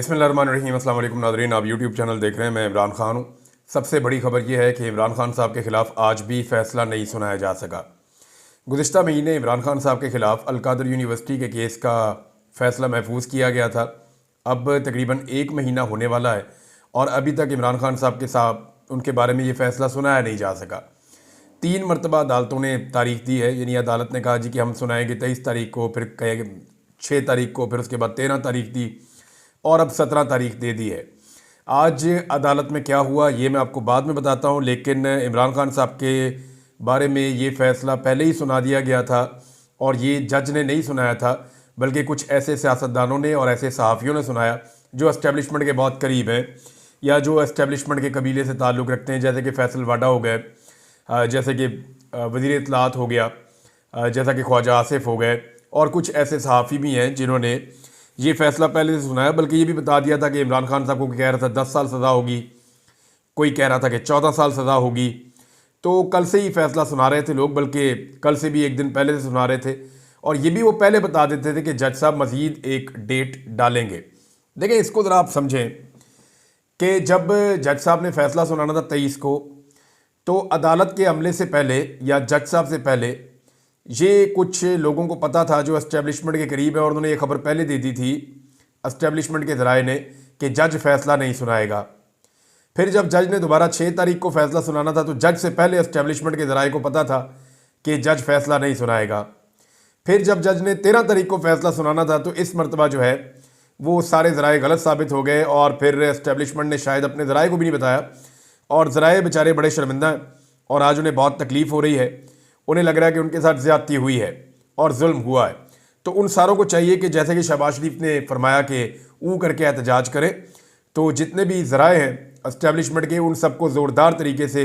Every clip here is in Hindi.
बिस्मिल्लाहिर्रहमानिर्रहीम। अस्सलाम वालेकुम नाज़रीन, आप यूट्यूब चैनल देख रहे हैं। मैं इमरान खान हूँ। सबसे बड़ी खबर यह है कि इमरान खान साहब के ख़िलाफ़ आज भी फ़ैसला नहीं सुनाया जा सका। गुज़िश्ता महीने इमरान खान साहब के ख़िलाफ़ अलकादर यूनिवर्सिटी के केस का फ़ैसला महफूज किया गया था। अब तकरीबन 1 महीना होने वाला है और अभी तक इमरान खान साहब उनके बारे में ये फ़ैसला सुनाया नहीं जा सका। 3 मरतबा अदालतों ने तारीख दी है, यानी अदालत ने कहा जी कि हम सुनाएंगे 23 तारीख को, फिर कहे 6 तारीख को, फिर उसके बाद 13 तारीख दी और अब 17 तारीख दे दी है। आज अदालत में क्या हुआ ये मैं आपको बाद में बताता हूँ, लेकिन इमरान खान साहब के बारे में ये फ़ैसला पहले ही सुना दिया गया था और ये जज ने नहीं सुनाया था, बल्कि कुछ ऐसे सियासतदानों ने और ऐसे सहाफ़ियों ने सुनाया जो एस्टेब्लिशमेंट के बहुत करीब हैं या जो एस्टेब्लिशमेंट के कबीले से ताल्लुक़ रखते हैं, जैसे कि फैसल वाडा हो गए, जैसे कि वज़ीर इत्तलात हो गया, जैसा कि ख्वाजा आसिफ हो गए, और कुछ ऐसे सहाफ़ी भी हैं जिन्होंने ये फ़ैसला पहले से सुनाया। बल्कि ये भी बता दिया था कि इमरान खान साहब को कह रहा था 10 साल सज़ा होगी, कोई कह रहा था कि 14 साल सज़ा होगी। तो कल से ही फ़ैसला सुना रहे थे लोग, बल्कि कल से भी एक दिन पहले से सुना रहे थे, और ये भी वो पहले बता देते थे कि जज साहब मज़ीद एक डेट डालेंगे। देखें, इसको ज़रा आप समझें कि जब जज साहब ने फ़ैसला सुनाना था 23 को, तो अदालत के अमले से पहले या जज साहब से पहले ये कुछ लोगों को पता था जो एस्टेब्लिशमेंट के करीब है, और उन्होंने ये खबर पहले दे दी थी एस्टेब्लिशमेंट के ज़राए ने कि जज फ़ैसला नहीं सुनाएगा। फिर जब जज ने दोबारा 6 तारीख को फ़ैसला सुनाना था, तो जज से पहले एस्टेब्लिशमेंट के ज़राए को पता था कि जज फ़ैसला नहीं सुनाएगा। फिर जब जज ने 13 तारीख को फ़ैसला सुनाना था, तो इस मरतबा जो है वो सारे ज़राए गलत साबित हो गए, और फिर एस्टेब्लिशमेंट ने शायद अपने ज़राए को भी नहीं बताया, और ज़राए बेचारे बड़े शर्मिंदा हैं और आज उन्हें बहुत तकलीफ़ हो रही है। उन्हें लग रहा है कि उनके साथ ज़्यादती हुई है और जुल्म हुआ है। तो उन सारों को चाहिए कि जैसे कि शहबाज शरीफ ने फरमाया कि ऊ करके एहतजाज करें, तो जितने भी ज़राए हैं एस्टेब्लिशमेंट के, उन सबको ज़ोरदार तरीके से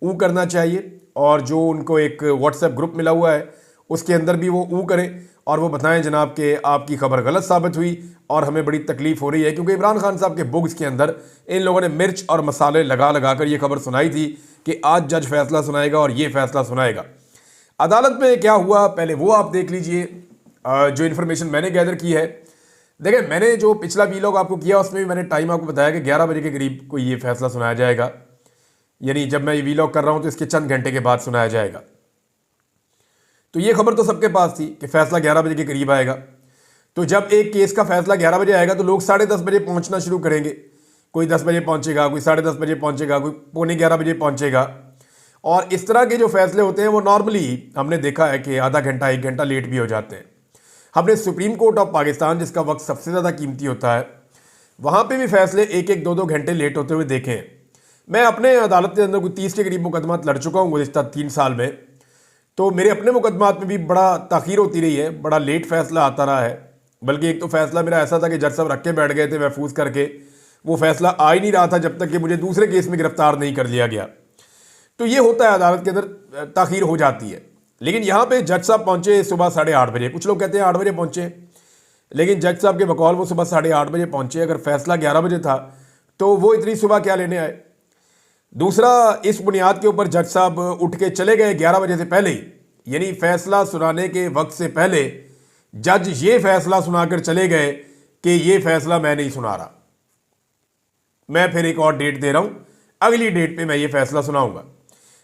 ऊ करना चाहिए, और जो उनको एक व्हाट्सएप ग्रुप मिला हुआ है उसके अंदर भी वो ऊ करें और वो बताएं जनाब कि आपकी खबर गलत साबित हुई और हमें बड़ी तकलीफ़ हो रही है। क्योंकि इमरान खान साहब के बुग्स के अंदर इन लोगों ने मिर्च और मसाले लगा लगा कर ये खबर सुनाई थी कि आज जज फ़ैसला सुनाएगा और ये फ़ैसला सुनाएगा। अदालत में क्या हुआ पहले वो आप देख लीजिए, जो इन्फॉर्मेशन मैंने गैदर की है। देखिए, मैंने जो पिछला वीलॉग आपको किया उसमें भी मैंने टाइम आपको बताया कि 11 बजे के करीब कोई ये फ़ैसला सुनाया जाएगा, यानी जब मैं ये वीलॉग कर रहा हूँ तो इसके चंद घंटे के बाद सुनाया जाएगा। तो ये खबर तो सबके पास थी कि फ़ैसला 11 बजे के करीब आएगा। तो जब एक केस का फ़ैसला 11 बजे आएगा तो लोग 10:30 बजे पहुँचना शुरू करेंगे। कोई 10 बजे पहुँचेगा, कोई 10:30 बजे पहुँचेगा, कोई 11:15 बजे पहुँचेगा। और इस तरह के जो फैसले होते हैं वो नॉर्मली हमने देखा है कि आधा घंटा 1 घंटा लेट भी हो जाते हैं। हमने सुप्रीम कोर्ट ऑफ पाकिस्तान, जिसका वक्त सबसे ज़्यादा कीमती होता है, वहाँ पे भी फैसले 1-1, 2-2 घंटे लेट होते हुए देखे हैं। मैं अपने अदालत के अंदर कोई 30 के करीब मुकदमात लड़ चुका हूँ गुज़िश्ता 3 साल में, तो मेरे अपने मुकदमात में भी बड़ा ताख़ीर होती रही है, बड़ा लेट फ़ैसला आता रहा है। बल्कि एक तो फ़ैसला मेरा ऐसा था कि जज साहब रख के बैठ गए थे महफूज करके, वो फ़ैसला आ ही नहीं रहा था जब तक कि मुझे दूसरे केस में गिरफ़्तार नहीं कर लिया गया। तो ये होता है, अदालत के अंदर ताख़ीर हो जाती है। लेकिन यहाँ पे जज साहब पहुँचे सुबह 8:30 बजे। कुछ लोग कहते हैं 8 बजे पहुँचे, लेकिन जज साहब के बकौल वो सुबह 8:30 बजे पहुँचे। अगर फ़ैसला 11 बजे था तो वो इतनी सुबह क्या लेने आए। दूसरा, इस बुनियाद के ऊपर जज साहब उठ के चले गए 11 बजे से पहले ही, यानी फ़ैसला सुनाने के वक्त से पहले जज ये फ़ैसला सुनाकर चले गए कि ये फ़ैसला मैं नहीं सुना रहा, मैं फिर एक और डेट दे रहा हूँ, अगली डेट पे मैं ये फ़ैसला सुनाऊंगा।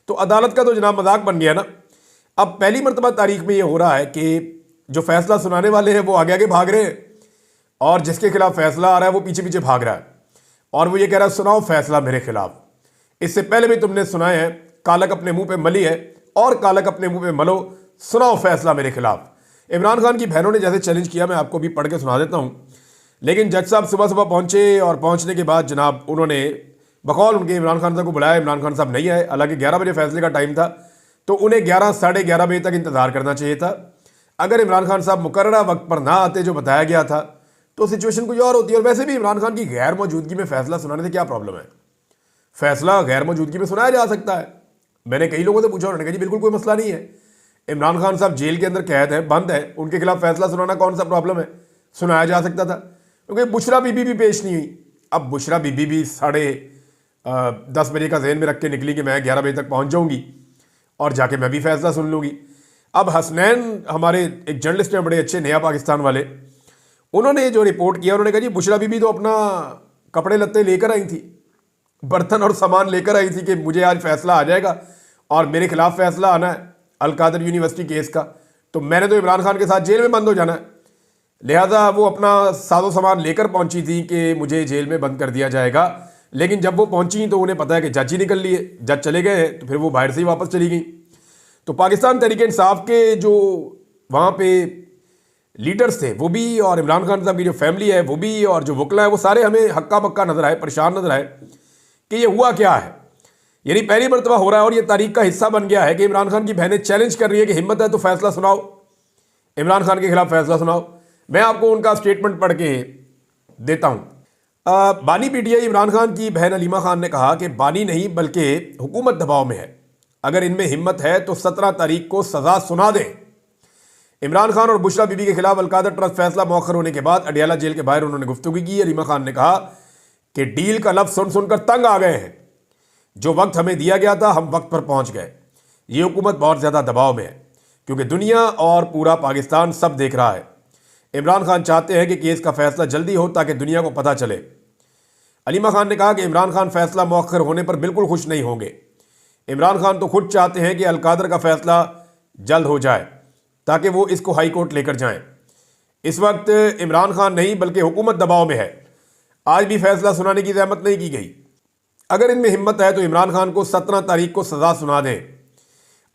तो अदालत का तो जनाब मजाक बन गया ना। अब पहली मरतबा तारीख में ये हो रहा है कि जो फ़ैसला सुनाने वाले हैं वो आगे आगे भाग रहे हैं, और जिसके खिलाफ फ़ैसला आ रहा है वो पीछे पीछे भाग रहा है, और वो ये कह रहा है सुनाओ फ़ैसला मेरे खिलाफ। इससे पहले भी तुमने सुनाए हैं, कालक अपने मुंह पे मली है और कालक अपने मुंह पे मलो, सुनाओ फ़ैसला मेरे खिलाफ। इमरान खान की बहनों ने जैसे चैलेंज किया, मैं आपको भी पढ़ के सुना देता हूँ। लेकिन जज साहब सुबह सुबह पहुँचे और पहुँचने के बाद जनाब उन्होंने बकौल उनके इमरान खान साहब को बुलाया। इमरान खान साहब नहीं आए, हालांकि 11 बजे फैसले का टाइम था, तो उन्हें 11 साढ़े 11 बजे तक इंतज़ार करना चाहिए था। अगर इमरान खान साहब मुकर्ररा वक्त पर ना आते जो बताया गया था तो सिचुएशन कुछ और होती है। और वैसे भी इमरान खान की गैर मौजूदगी में फ़ैसला सुनाने से क्या प्रॉब्लम है? फ़ैसला गैर मौजूदगी में सुनाया जा सकता है। मैंने कई लोगों से पूछा, उन्होंने कहा जी बिल्कुल कोई मसला नहीं है, इमरान खान साहब जेल के अंदर कैद है, बंद है, उनके खिलाफ फ़ैसला सुनाना कौन सा प्रॉब्लम है, सुनाया जा सकता था। क्योंकि बुशरा बीबी भी पेश नहीं हुई। अब बुशरा बीबी भी 10:30 बजे का जहन में रख के निकली कि मैं 11 बजे तक पहुंच जाऊंगी और जाके मैं भी फैसला सुन लूंगी। अब हसनैन हमारे एक जर्नलिस्ट हैं बड़े अच्छे, नया पाकिस्तान वाले, उन्होंने जो रिपोर्ट किया, उन्होंने कहा जी बुशरा बीबी तो अपना कपड़े लत्ते लेकर आई थी, बर्तन और सामान लेकर आई थी कि मुझे आज फैसला आ जाएगा और मेरे खिलाफ फैसला आना है अलकादर यूनिवर्सिटी केस का, तो मैंने तो इमरान खान के साथ जेल में बंद हो जाना है। लिहाजा वो अपना साजो सामान लेकर पहुंची थी कि मुझे जेल में बंद कर दिया जाएगा, लेकिन जब वो पहुंची तो उन्हें पता है कि जज ही निकल लिए, जज चले गए हैं, तो फिर वो बाहर से ही वापस चली गई। तो पाकिस्तान तहरीक इंसाफ के जो वहाँ पे लीडर्स थे वो भी, और इमरान खान साहब की जो फैमिली है वो भी, और जो वकला है वो सारे हमें हक्का बक्का नजर आए, परेशान नजर आए कि ये हुआ क्या है। यानी पहली मरतबा हो रहा है और ये तारीख का हिस्सा बन गया है कि इमरान खान की बहनें चैलेंज कर रही है कि हिम्मत है तो फैसला सुनाओ, इमरान खान के खिलाफ फैसला सुनाओ। मैं आपको उनका स्टेटमेंट पढ़ के देता हूं। बानी पीटीआई इमरान खान की बहन अलीमा खान ने कहा कि बानी नहीं बल्कि हुकूमत दबाव में है, अगर इनमें हिम्मत है तो 17 तारीख को सजा सुना दें। इमरान खान और बुशरा बीबी के खिलाफ अलकादर ट्रस्ट फैसला मौखर होने के बाद अडियाला जेल के बाहर उन्होंने गुफ्तगू की। अलीमा खान ने कहा कि डील का लफ्ज सुन सुनकर तंग आ गए हैं, जो वक्त हमें दिया गया था हम वक्त पर पहुंच गए। ये हुकूमत बहुत ज़्यादा दबाव में है क्योंकि दुनिया और पूरा पाकिस्तान सब देख रहा है। इमरान खान चाहते हैं कि केस का फैसला जल्दी हो ताकि दुनिया को पता चले। अलीमा खान ने कहा कि इमरान खान फैसला मौखर होने पर बिल्कुल खुश नहीं होंगे। इमरान खान तो खुद चाहते हैं कि अलकादर का फैसला जल्द हो जाए ताकि वो इसको हाई कोर्ट लेकर जाएं। इस वक्त इमरान खान नहीं बल्कि हुकूमत दबाव में है, आज भी फैसला सुनाने की ज़हमत नहीं की गई। अगर इनमें हिम्मत है तो इमरान खान को 17 तारीख को सज़ा सुना दें।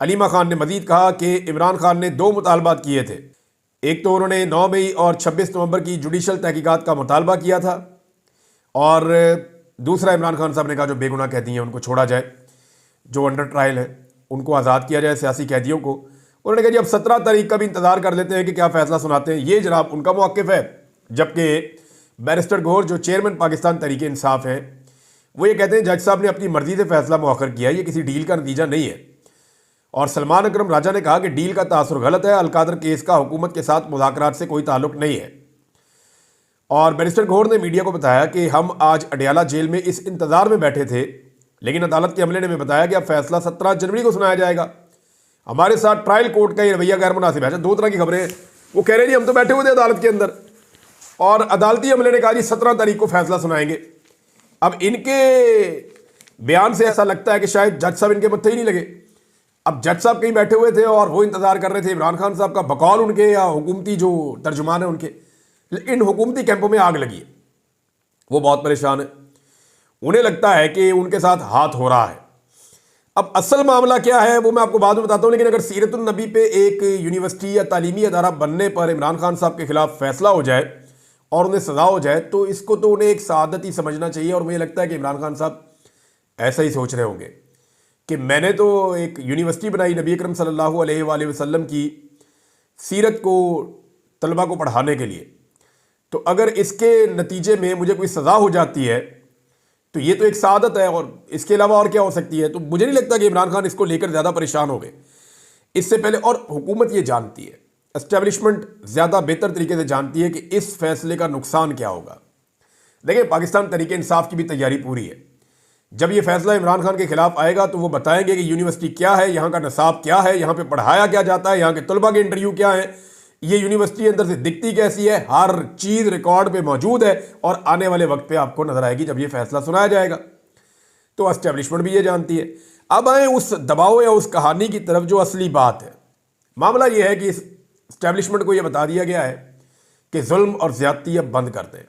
अलीमा खान ने मजीद कहा कि इमरान खान ने 2 मुतालबात किए थे। एक तो उन्होंने 9 मई और 26 नवंबर की जुडिशल तहकीकात का मुतालबा किया था, और दूसरा इमरान खान साहब ने कहा जो बेगुनाह कैदी हैं उनको छोड़ा जाए, जो अंडर ट्रायल है उनको आज़ाद किया जाए, सियासी कैदियों को। उन्होंने कहा जी अब 17 तारीख का भी इंतज़ार कर लेते हैं कि क्या फ़ैसला सुनाते हैं। ये जनाब उनका मौक़िफ़ है। जबकि बैरिस्टर गौहर जो चेयरमैन पाकिस्तान तहरीक इंसाफ हैं वो ये कहते हैं जज साहब ने अपनी मर्जी से फैसला मौखर किया, ये किसी डील का नतीजा नहीं है। और सलमान अकरम राजा ने कहा कि डील का तासुर गलत है, अलकादर केस का हुकूमत के साथ मुज़ाकरात से कोई ताल्लुक नहीं है। और बैरिस्टर गौहर ने मीडिया को बताया कि हम आज अडियाला जेल में इस इंतज़ार में बैठे थे, लेकिन अदालत के अमले ने हमें बताया कि अब फैसला 17 जनवरी को सुनाया जाएगा। हमारे साथ ट्रायल कोर्ट का ये रवैया गैर मुनासिब है। अच्छा, 2 तरह की खबरें। वो कह रहे हैं जी हम तो बैठे हुए थे अदालत के अंदर और अदालती अमले ने कहा जी 17 तारीख को फैसला सुनाएंगे। अब इनके बयान से ऐसा लगता है कि शायद जज साहब इनके मत्थे ही नहीं लगे। अब जज साहब कहीं बैठे हुए थे और वो इंतजार कर रहे थे इमरान खान साहब का, बकौल उनके या हुकूमती जो तर्जुमान है उनके। इन हुकूमती कैंपों में आग लगी है, वो बहुत परेशान है, उन्हें लगता है कि उनके साथ हाथ हो रहा है। अब असल मामला क्या है वो मैं आपको बाद में बताता हूँ, लेकिन अगर सीरतुन नबी पे एक यूनिवर्सिटी या तालीमी अदारा बनने पर इमरान खान साहब के खिलाफ फैसला हो जाए और उन्हें सजा हो जाए तो इसको तो उन्हें एक सआदत ही समझना चाहिए। और मुझे लगता है कि इमरान खान साहब ऐसा ही सोच रहे होंगे कि मैंने तो एक यूनिवर्सिटी बनाई नबी अकरम सल्लल्लाहु अलैहि वसल्लम की सीरत को तलबा को पढ़ाने के लिए, तो अगर इसके नतीजे में मुझे कोई सज़ा हो जाती है तो ये तो एक सआदत है, और इसके अलावा और क्या हो सकती है। तो मुझे नहीं लगता कि इमरान खान इसको लेकर ज़्यादा परेशान हो गए इससे पहले। और हुकूमत ये जानती है, एस्टेब्लिशमेंट ज़्यादा बेहतर तरीके से जानती है कि इस फैसले का नुकसान क्या होगा। देखिए, पाकिस्तान तहरीक इंसाफ की भी तैयारी पूरी है। जब ये फैसला इमरान खान के खिलाफ आएगा तो वो बताएंगे कि यूनिवर्सिटी क्या है, यहाँ का निसाब क्या है, यहाँ पे पढ़ाया क्या जाता है, यहाँ के तलबा के इंटरव्यू क्या है, ये यूनिवर्सिटी अंदर से दिखती कैसी है, हर चीज़ रिकॉर्ड पे मौजूद है और आने वाले वक्त पे आपको नजर आएगी जब ये फैसला सुनाया जाएगा। तो एस्टेब्लिशमेंट भी ये जानती है। अब आए उस दबाव या उस कहानी की तरफ जो असली बात है। मामला ये है कि इस एस्टेब्लिशमेंट को यह बता दिया गया है कि जुल्म और ज्यादती अब बंद कर दें।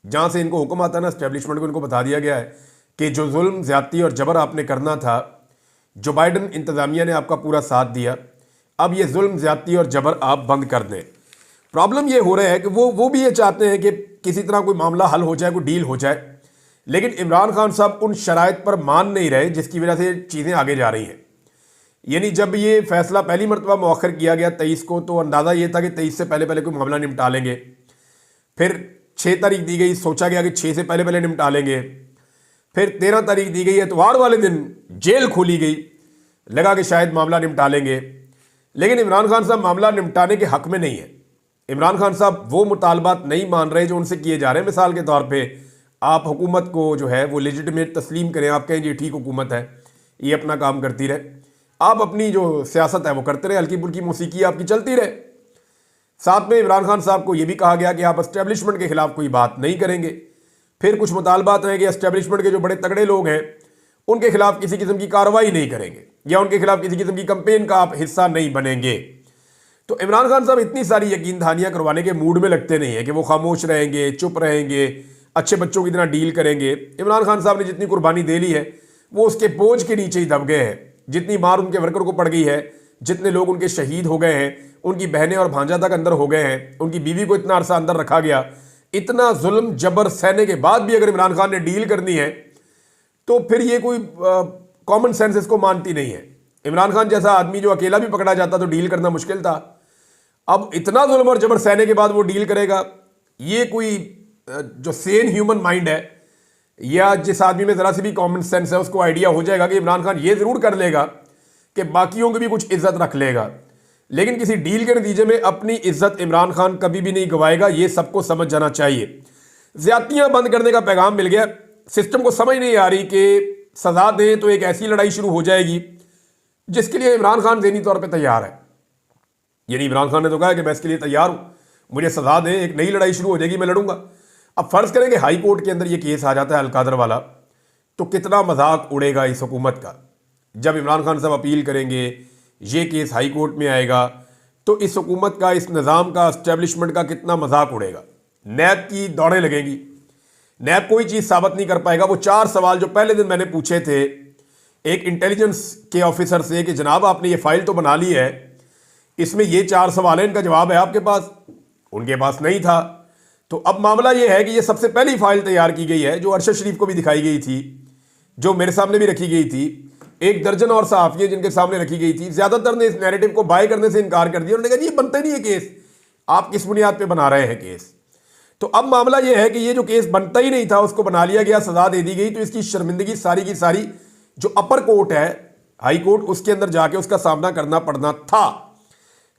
जहाँ से इनको हुक्म आता है ना, एस्टेब्लिशमेंट को इनको बता दिया गया है कि जो जुल्म ज्यादती और जबर आपने करना था, जो बाइडन इंतज़ामिया ने आपका पूरा साथ दिया, अब ये जुल्म ज्यादती और जबर आप बंद कर दें। प्रॉब्लम ये हो रहा है कि वो भी ये चाहते हैं कि किसी तरह कोई मामला हल हो जाए, कोई डील हो जाए, लेकिन इमरान खान साहब उन शराइत पर मान नहीं रहे जिसकी वजह से चीज़ें आगे जा रही हैं। यानी जब ये फैसला पहली मरतबा मौखर किया गया 23 को, तो अंदाज़ा ये था कि 23 से पहले पहले कोई मामला निपटा लेंगे। फिर 6 तारीख दी गई, सोचा गया कि 6 से पहले पहले निपटा लेंगे। फिर 13 तारीख दी गई, एतवार वाले दिन जेल खोली गई, लगा कि शायद मामला निपटा लेंगे। लेकिन इमरान खान साहब मामला निपटाने के हक में नहीं है। इमरान खान साहब वो मुतालबात नहीं मान रहे जो उनसे किए जा रहे हैं। मिसाल के तौर पे आप हुकूमत को जो है वो लेजिटिमेट तस्लीम करें, आप कहें जी ठीक हुकूमत है, ये अपना काम करती रहे, आप अपनी जो सियासत है वो करते रहे, हल्की फुल्की मौसीकी आपकी चलती रहे। साथ में इमरान खान साहब को यह भी कहा गया कि आप एस्टेब्लिशमेंट के खिलाफ कोई बात नहीं करेंगे। फिर कुछ मुतालबात रहे कि एस्टेब्लिशमेंट के जो बड़े तगड़े लोग हैं उनके खिलाफ किसी किस्म की कार्रवाई नहीं करेंगे या उनके खिलाफ किसी किस्म की कंपेन का आप हिस्सा नहीं बनेंगे। तो इमरान खान साहब इतनी सारी यकीन दहानियां करवाने के मूड में लगते नहीं है कि वो खामोश रहेंगे, चुप रहेंगे, अच्छे बच्चों की तरह डील करेंगे। इमरान खान साहब ने जितनी कुर्बानी दे ली है वो उसके बोझ के नीचे ही दब गए हैं। जितनी मार उनके वर्कर को पड़ गई है, जितने लोग उनके शहीद हो गए हैं, उनकी बहनें और भांजा तक अंदर हो गए हैं, उनकी बीवी को इतना अरसा अंदर रखा गया, इतना जुल्म जबर सहने के बाद भी अगर इमरान खान ने डील करनी है तो फिर ये कोई कॉमन सेंस इसको मानती नहीं है। इमरान खान जैसा आदमी जो अकेला भी पकड़ा जाता तो डील करना मुश्किल था, अब इतना जुल्म और जबर सहने के बाद वो डील करेगा, ये कोई जो सेन ह्यूमन माइंड है या जिस आदमी में ज़रा सी भी कॉमन सेंस है उसको आइडिया हो जाएगा कि इमरान खान ये ज़रूर कर लेगा कि बाकियों की भी कुछ इज्जत रख लेगा, लेकिन किसी डील के नतीजे में अपनी इज्जत इमरान खान कभी भी नहीं गंवाएगा। ये सबको समझ जाना चाहिए। ज़्यादतियाँ बंद करने का पैगाम मिल गया। सिस्टम को समझ नहीं आ रही कि सज़ा दें तो एक ऐसी लड़ाई शुरू हो जाएगी जिसके लिए इमरान खान ज़हनी तौर पर तैयार है। यानी इमरान खान ने तो कहा कि मैं इसके लिए तैयार हूँ, मुझे सज़ा दें, एक नई लड़ाई शुरू हो जाएगी, मैं लड़ूंगा। अब फ़र्ज़ करें कि हाई कोर्ट के अंदर ये केस आ जाता है अलकादर वाला, तो कितना मजाक उड़ेगा इस हुकूमत का। जब इमरान खान साहब अपील करेंगे, ये केस हाई कोर्ट में आएगा, तो इस हुकूमत का, इस निज़ाम का, एस्टेब्लिशमेंट का कितना मजाक उड़ेगा। नैब की दौड़ें लगेंगी, नैब कोई चीज़ साबित नहीं कर पाएगा। वो 4 सवाल जो पहले दिन मैंने पूछे थे एक इंटेलिजेंस के ऑफिसर से कि जनाब आपने ये फाइल तो बना ली है, इसमें ये 4 सवाल हैं, इनका जवाब है आपके पास? उनके पास नहीं था। तो अब मामला ये है कि ये सबसे पहली फाइल तैयार की गई है जो अरशद शरीफ को भी दिखाई गई थी, जो मेरे सामने भी रखी गई थी, 1 दर्जन और सहाफ़ी जिनके सामने रखी गई थी। ज़्यादातर ने इस नैरेटिव को बाय करने से इनकार कर दिया। उन्होंने कहा ये बनता नहीं है केस, आप किस बुनियाद पे बना रहे हैं केस। तो अब मामला ये है कि ये जो केस बनता ही नहीं था उसको बना लिया गया, सज़ा दे दी गई, तो इसकी शर्मिंदगी सारी की सारी जो अपर कोर्ट है, हाई कोर्ट, उसके अंदर जाके उसका सामना करना पड़ना था।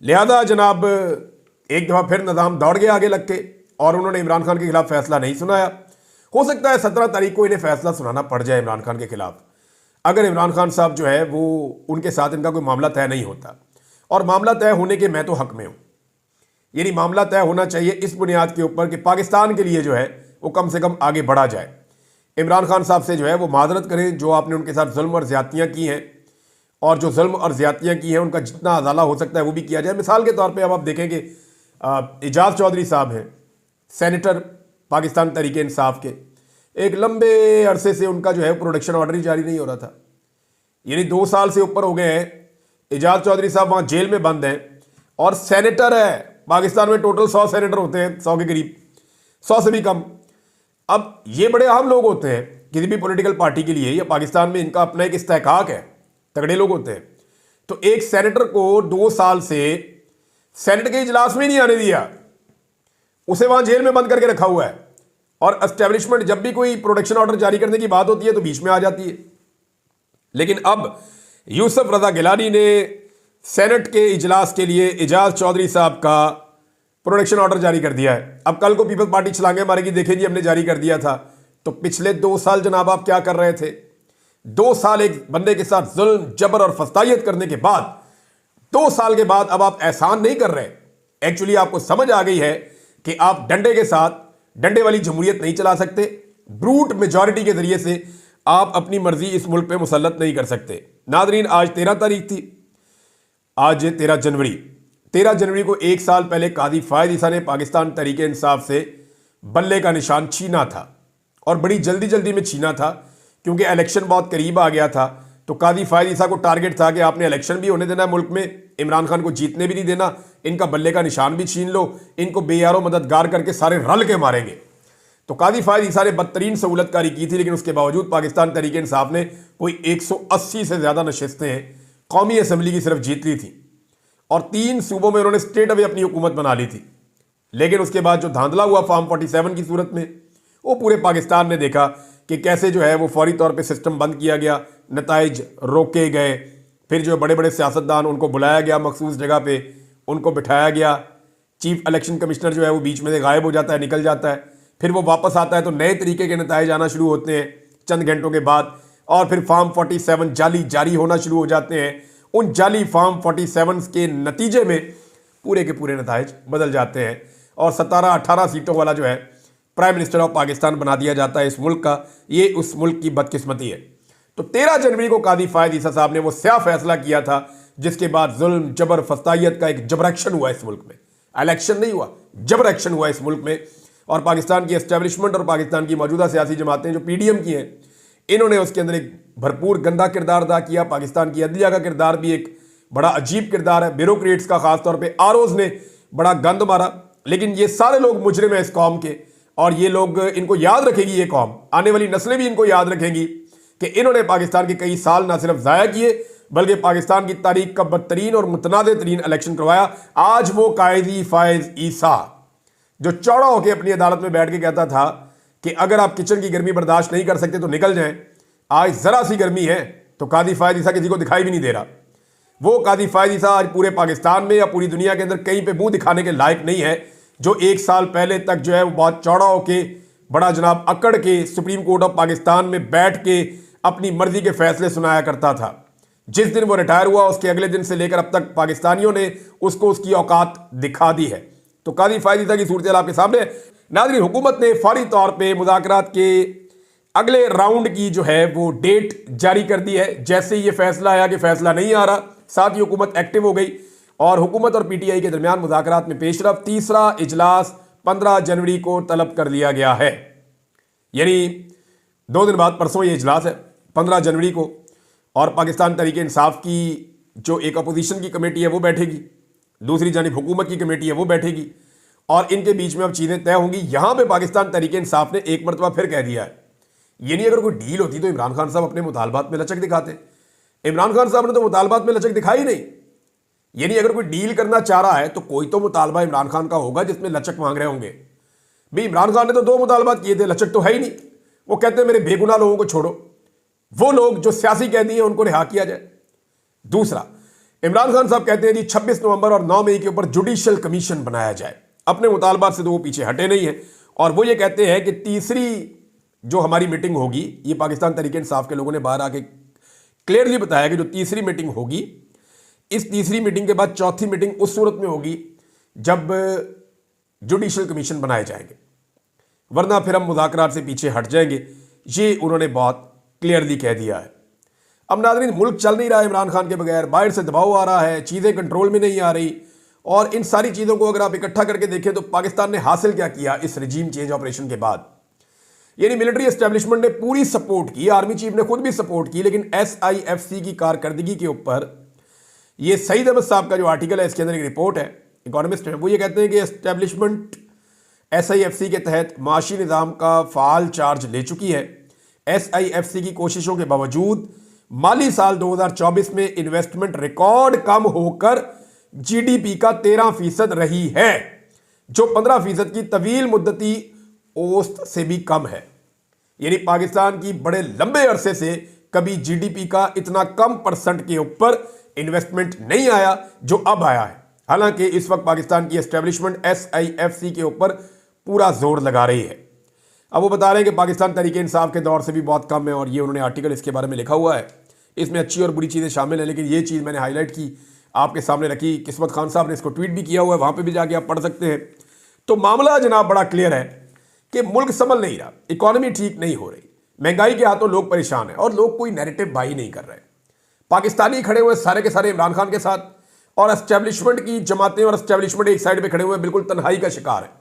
लिहाजा जनाब एक दफ़ा फिर निज़ाम दौड़ गया आगे लग के और उन्होंने इमरान खान के खिलाफ फैसला नहीं सुनाया। हो सकता है 17 तारीख को इन्हें फैसला सुनाना पड़ जाए इमरान खान के खिलाफ, अगर इमरान खान साहब जो है वो उनके साथ इनका कोई मामला तय नहीं होता। और मामला तय होने के मैं तो हक में हूँ, यानी मामला तय होना चाहिए इस बुनियाद के ऊपर कि पाकिस्तान के लिए जो है वो कम से कम आगे बढ़ा जाए। इमरान खान साहब से जो है वो माजरत करें जो आपने उनके साथ जुल्म और ज़्यादतियाँ की हैं, और जो जुल्म और ज़्यादतियाँ की हैं उनका जितना अजाला हो सकता है वो भी किया जाए। मिसाल के तौर पे अब आप देखें कि एजाज चौधरी साहब हैं, सेनेटर पाकिस्तान तहरीके इंसाफ के, एक लंबे अरसे से उनका जो है प्रोडक्शन ऑर्डर ही जारी नहीं हो रहा था, यानी 2 साल से ऊपर हो गए हैं। एजाज चौधरी साहब वहाँ जेल में बंद हैं और सेनेटर है। पाकिस्तान में टोटल 100 सेनेटर होते हैं, 100 के करीब, 100 से भी कम। अब ये बड़े अहम लोग होते हैं किसी भी पॉलिटिकल पार्टी के लिए, या पाकिस्तान में इनका अपना एक इस्तेहकाक है, तगड़े लोग होते हैं। तो एक सेनेटर को 2 साल से सेनेट के इजलास में नहीं आने दिया, उसे वहां जेल में बंद करके रखा हुआ है। और एस्टेब्लिशमेंट जब भी कोई प्रोडक्शन ऑर्डर जारी करने की बात होती है तो बीच में आ जाती है। लेकिन अब यूसुफ रजा गिलानी ने सेनेट के इजलास के लिए एजाज चौधरी साहब का प्रोडक्शन ऑर्डर जारी कर दिया है। अब कल को पीपल्स पार्टी छलांगे मारेगी, देखें जी हमने जारी कर दिया था। तो पिछले 2 साल जनाब आप क्या कर रहे थे? 2 साल एक बंदे के साथ जुल्म, जबर और फस्तायत करने के बाद, 2 साल के बाद अब आप एहसान नहीं कर रहे। एक्चुअली आपको समझ आ गई है कि आप डंडे के साथ, डंडे वाली जमहूरियत नहीं चला सकते। ब्रूट मेजॉरिटी के जरिए से आप अपनी मर्जी इस मुल्क पे मुसल्लत नहीं कर सकते। नादरीन, आज 13 तारीख थी, आज 13 जनवरी। 13 जनवरी को 1 साल पहले काजी फायद ईसा ने पाकिस्तान तहरीके इंसाफ से बल्ले का निशान छीना था, और बड़ी जल्दी जल्दी में छीना था क्योंकि इलेक्शन बहुत करीब आ गया था। तो काजी फायद ईसा को टारगेट था कि आपने इलेक्शन भी होने देना है मुल्क में, इमरान खान को जीतने भी नहीं देना, इनका बल्ले का निशान भी छीन लो, इनको बेयारो मददगार करके सारे रल के मारेंगे। तो काजी फायद ईसा ने बदतरीन सहूलतकारी की थी, लेकिन उसके बावजूद पाकिस्तान तहरीके इंसाफ ने कोई 180 से ज़्यादा नशस्तें कौमी असम्बली की सिर्फ जीत ली थी, और 3 सूबों में उन्होंने स्ट्रेट अवे अपनी हुकूमत बना ली थी। लेकिन उसके बाद जो धांधला हुआ फार्म 47 की सूरत में, वो पूरे पाकिस्तान ने देखा कि कैसे जो है वो फौरी तौर पे सिस्टम बंद किया गया, नताइज रोके गए। फिर जो बड़े बड़े सियासतदान, उनको बुलाया गया मखसूस जगह पे, उनको बिठाया गया। चीफ इलेक्शन कमिश्नर जो है वो बीच में से गायब हो जाता है, निकल जाता है, फिर वो वापस आता है तो नए तरीके के नताइज आना शुरू होते हैं चंद घंटों के बाद, और फिर फार्म 47 जाली जारी होना शुरू हो जाते हैं। उन जाली फार्म 47 के नतीजे में पूरे के पूरे नताइज बदल जाते हैं और 17-18 सीटों वाला जो है प्राइम मिनिस्टर ऑफ पाकिस्तान बना दिया जाता है इस मुल्क का। ये उस मुल्क की बदकिस्मती है। तो 13 जनवरी को कादी फायद ईसा साहब ने वो स्या फैसला किया था जिसके बाद जुल्म जबर फस्तायत का एक जबर एक्शन हुआ इस मुल्क में। इलेक्शन नहीं हुआ, जबर एक्शन हुआ इस मुल्क में। और पाकिस्तान की एस्टेब्लिशमेंट और पाकिस्तान की मौजूदा सियासी जमातें जो पीडीएम की हैं, इन्होंने उसके अंदर एक भरपूर गंदा किरदार अदा किया। पाकिस्तान की अदलिया का किरदार भी एक बड़ा अजीब किरदार है। ब्यूरोक्रेट्स का खासतौर पे आरओज ने बड़ा गंद मारा। लेकिन ये सारे लोग मुजरिम हैं इस कौम के और ये लोग, इनको याद रखेगी ये कौम, आने वाली नस्लें भी इनको याद रखेंगी कि इन्होंने पाकिस्तान के कई साल ना सिर्फ ज़ाया किए बल्कि पाकिस्तान की तारीख का बदतरीन और मुतनाज़ तरीन इलेक्शन करवाया। आज वो कायदी फायज ईसा जो चौड़ा होकर अपनी अदालत में बैठ के कहता था कि अगर आप किचन की गर्मी बर्दाश्त नहीं कर सकते तो निकल जाएं, आज ज़रा सी गर्मी है तो कादी फायद ईसा किसी को दिखाई भी नहीं दे रहा। वो कादी फायद ईसा आज पूरे पाकिस्तान में या पूरी दुनिया के अंदर कहीं पे मुंह दिखाने के लायक नहीं है। जो एक साल पहले तक जो है वो बहुत चौड़ा होके बड़ा जनाब अकड़ के सुप्रीम कोर्ट ऑफ पाकिस्तान में बैठ के अपनी मर्जी के फैसले सुनाया करता था। जिस दिन वो रिटायर हुआ उसके अगले दिन से लेकर अब तक पाकिस्तानियों ने उसको उसकी औकात दिखा दी है। तो कादी फायद ईसा की सूरत आपके सामने है। नाज़रीन, हुकूमत ने फौरी तौर पर मुज़ाकरात के अगले राउंड की जो है वो डेट जारी कर दी है। जैसे ही ये फैसला आया कि फैसला नहीं आ रहा, साथ ही हुकूमत एक्टिव हो गई और हुकूमत और पीटीआई के दरमियान मुज़ाकरात में पेशरफ। तीसरा इजलास 15 जनवरी को तलब कर लिया गया है। यानी 2 दिन बाद, परसों ये इजलास है 15 जनवरी को। और पाकिस्तान तहरीक इंसाफ की जो एक अपोजिशन की कमेटी है वो बैठेगी, दूसरी जानिब हुकूमत की कमेटी है वो बैठेगी और इनके बीच में अब चीज़ें तय होंगी। यहां पे पाकिस्तान तहरीक इंसाफ ने एक मरतबा फिर कह दिया है, ये नहीं अगर कोई डील होती तो इमरान खान साहब अपने मुतालबात में लचक दिखाते। इमरान खान साहब ने तो मुतालबात में लचक दिखाई नहीं। यानी अगर कोई डील करना चाह रहा है तो कोई तो मुतालबा इमरान खान का होगा जिसमें लचक मांग रहे होंगे। भाई इमरान खान ने तो 2 मुतालबात किए थे, लचक तो है ही नहीं। वो कहते हैं मेरे बेगुनाह लोगों को छोड़ो, वो लोग जो सियासी कैदी हैं उनको रिहा किया जाए। दूसरा, इमरान खान साहब कहते हैं जी 26 नवंबर और 9 मई के ऊपर जुडिशियल कमीशन बनाया जाए। अपने मुतालबात से तो वो पीछे हटे नहीं है और वो ये कहते हैं कि तीसरी जो हमारी मीटिंग होगी, ये पाकिस्तान तहरीक इंसाफ के लोगों ने बाहर आके क्लियरली बताया कि जो तीसरी मीटिंग होगी, इस तीसरी मीटिंग के बाद चौथी मीटिंग उस सूरत में होगी जब जुडिशियल कमीशन बनाए जाएंगे, वरना फिर हम मुज़ाकरात से पीछे हट जाएंगे। ये उन्होंने बहुत क्लियरली कह दिया है। अब नाज़रीन, मुल्क चल नहीं रहा इमरान खान के बगैर, बाहर से दबाव आ रहा है, चीज़ें कंट्रोल में नहीं आ रही। और इन सारी चीज़ों को अगर आप इकट्ठा करके देखें तो पाकिस्तान ने हासिल क्या किया इस रजीम चेंज ऑपरेशन के बाद। यानी मिलिट्री एस्टेब्लिशमेंट ने पूरी सपोर्ट की, आर्मी चीफ ने खुद भी सपोर्ट की, लेकिन SIFC की कारकर्दगी के ऊपर ये सईद अहमद साहब का जो आर्टिकल है, इसके अंदर एक रिपोर्ट है, इकोनॉमिस्ट है, वो ये कहते हैं कि एस्टेब्लिशमेंट SIFC के तहत माशी निज़ाम का फ़ाल चार्ज ले चुकी है। SIFC की कोशिशों के बावजूद माली साल 2024 में इन्वेस्टमेंट रिकॉर्ड कम होकर GDP का 13% रही है, जो 15% की तवील मुद्दती औसत से भी कम है। यानी पाकिस्तान की बड़े लंबे अरसे से कभी GDP का इतना कम परसेंट के ऊपर इन्वेस्टमेंट नहीं आया जो अब आया है। हालांकि इस वक्त पाकिस्तान की एस्टेब्लिशमेंट SIFC के ऊपर पूरा जोर लगा रही है। अब वो बता रहे हैं कि पाकिस्तान तहरीक इंसाफ के दौर से भी बहुत कम है और ये उन्होंने आर्टिकल इसके बारे में लिखा हुआ है। इसमें अच्छी और बुरी चीज़ें शामिल हैं, लेकिन ये चीज़ मैंने हाईलाइट की, आपके सामने रखी। किस्मत खान साहब ने इसको ट्वीट भी किया हुआ है, वहाँ पर भी जाके आप पढ़ सकते हैं। तो मामला जनाब बड़ा क्लियर है कि मुल्क संभल नहीं रहा, इकॉनमी ठीक नहीं हो रही, महंगाई के हाथों लोग परेशान हैं और लोग कोई नैरेटिव बाई नहीं कर रहे। पाकिस्तानी खड़े हुए सारे के सारे इमरान खान के साथ और एस्टेब्लिशमेंट की जमातें और एस्टेब्लिशमेंट एक साइड पे खड़े हुए बिल्कुल तन्हाई का शिकार है।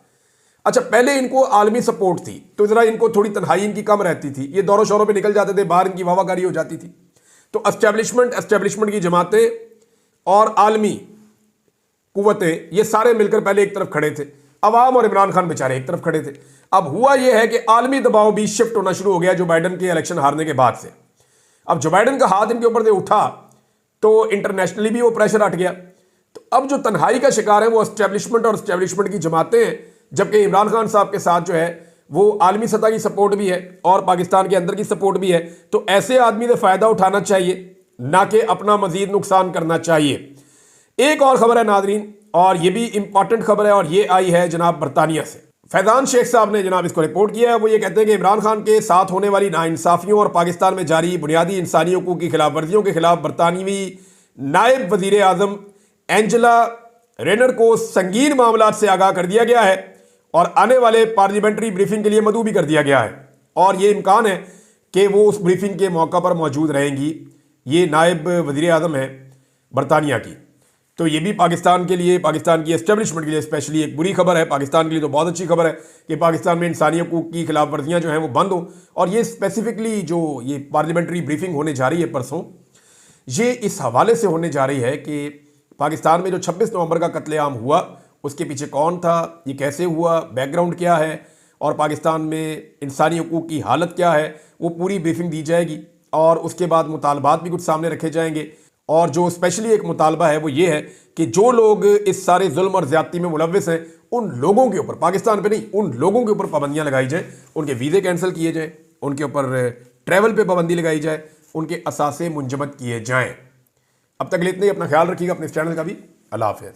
अच्छा, पहले इनको आलमी सपोर्ट थी तो जरा इनको थोड़ी तन्हाई इनकी कम रहती थी, ये दौरों शोरों पे निकल जाते थे, बाहर इनकी वाहवाकारी हो जाती थी। तो एस्टेब्लिशमेंट की जमातें और आलमी कुव्वतें ये सारे मिलकर पहले एक तरफ खड़े थे, अवाम और इमरान खान बेचारे एक तरफ खड़े थे। अब हुआ यह है कि आलमी दबाव भी शिफ्ट होना शुरू हो गया जो बाइडन के इलेक्शन हारने के बाद से। अब जो बाइडन का हाथ इनके ऊपर से उठा तो इंटरनेशनली भी वो प्रेशर हट गया। तो अब जो तन्हाई का शिकार है वो एस्टेब्लिशमेंट और एस्टेब्लिशमेंट की जमातें हैं, जबकि इमरान खान साहब के साथ जो है वो आलमी सतह की सपोर्ट भी है और पाकिस्तान के अंदर की सपोर्ट भी है। तो ऐसे आदमी से फ़ायदा उठाना चाहिए, ना कि अपना मजीद नुकसान करना चाहिए। एक और खबर है नाजरीन, और ये भी इंपॉर्टेंट खबर है, और ये आई है जनाब बरतानिया से। फैजान शेख साहब ने जनाब इसको रिपोर्ट किया है। वो ये कहते हैं कि इमरान खान के साथ होने वाली नाइंसाफियों और पाकिस्तान में जारी बुनियादी इंसानी हकूक़ की खिलाफ वर्जियों के खिलाफ बरतानवी नायब वज़ीर आज़म एंजेला रेनर को संगीन मामला से आगाह कर दिया गया है और आने वाले पार्लियामेंट्री ब्रीफिंग के लिए मदऊ भी कर दिया गया है और ये इम्कान है कि वो उस ब्रीफिंग के मौका पर मौजूद रहेंगी। ये नायब वज़ीर आज़म है बरतानिया की, तो ये भी पाकिस्तान के लिए, पाकिस्तान की एस्टेब्लिशमेंट के लिए स्पेशली एक बुरी खबर है। पाकिस्तान के लिए तो बहुत अच्छी खबर है कि पाकिस्तान में इंसानी हकूक़ की खिलाफ वर्जियाँ जो हैं वो बंद हों। और ये स्पेसिफिकली जो ये पार्लियामेंट्री ब्रीफिंग होने जा रही है परसों, ये इस हवाले से होने जा रही है कि पाकिस्तान में जो 26 नवंबर का कत्लेआम हुआ उसके पीछे कौन था, ये कैसे हुआ, बैकग्राउंड क्या है और पाकिस्तान में इंसानी हकूक़ की हालत क्या है, वो पूरी ब्रीफिंग दी जाएगी। और उसके बाद मुतालबात भी कुछ सामने रखे जाएंगे और जो स्पेशली एक मुतालबा है वो ये है कि जो लोग इस सारे जुल्म और ज़्यादती में मुलव्विस हैं उन लोगों के ऊपर, पाकिस्तान पे नहीं, उन लोगों के ऊपर पाबंदियां लगाई जाए, उनके वीज़े कैंसिल किए जाए, उनके ऊपर ट्रैवल पे पाबंदी लगाई जाए, उनके असासे मुंजमद किए जाएँ। अब तक के लिए इतना ही। अपना ख्याल रखिएगा, अपने इस चैनल का भी। अल्लाह हाफ़िज़।